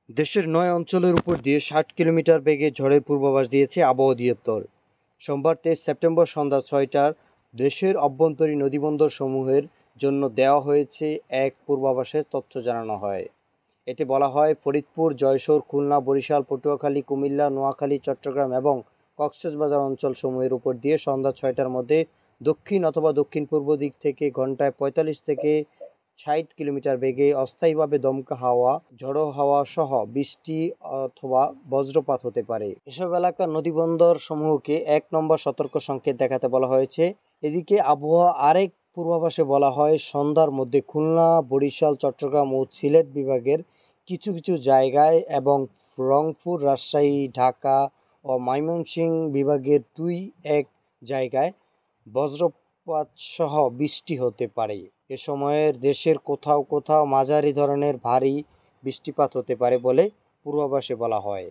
দেশের ৯ অঞ্চলের উপর দিয়ে ৬০ কিলোমিটার বেগে ঝড়ের পূর্বাভাস দিয়েছে আবহাওয়া অধিদপ্তর। সোমবার ২৩ সেপ্টেম্বর সন্ধ্যা ৬টার দেশের অভ্যন্তরীণ নদীবন্দরসমূহের জন্য দেওয়া হয়েছে এক পূর্বাভাসের তথ্য জানানো হয়। এতে বলা হয়, ফরিদপুর, যশোর, খুলনা, বরিশাল, পটুয়াখালী, কুমিল্লা, নোয়াখালী, চট্টগ্রাম এবং কক্সবাজার অঞ্চলসমূহের উপর দিয়ে সন্ধ্যা ৬টার মধ্যে দক্ষিণ অথবা দক্ষিণ পূর্ব দিক থেকে ঘন্টায় ৪৫ থেকে ৬০ কিলোমিটার বেগে অস্থায়ীভাবে দমকা হাওয়া, ঝোড়ো হাওয়া সহ বৃষ্টি অথবা বজ্রপাত হতে পারে। এসব এলাকার নদীবন্দর সমূহকে ১ নম্বর সতর্ক সংকেত দেখাতে বলা হয়েছে। এদিকে আবহাওয়া আরেক পূর্বাভাসে বলা হয়, সন্ধ্যার মধ্যে খুলনা, বরিশাল, চট্টগ্রাম ও সিলেট বিভাগের কিছু কিছু জায়গায় এবং রংপুর, রাজশাহী, ঢাকা ও ময়মনসিংহ বিভাগের ২-১ জায়গায় বজ্রপাত সহ বৃষ্টি হতে পারে। এ সময়ে দেশের কোথাও কোথাও মাঝারি ধরনের ভারী বৃষ্টিপাত হতে পারে বলে পূর্বাভাসে বলা হয়।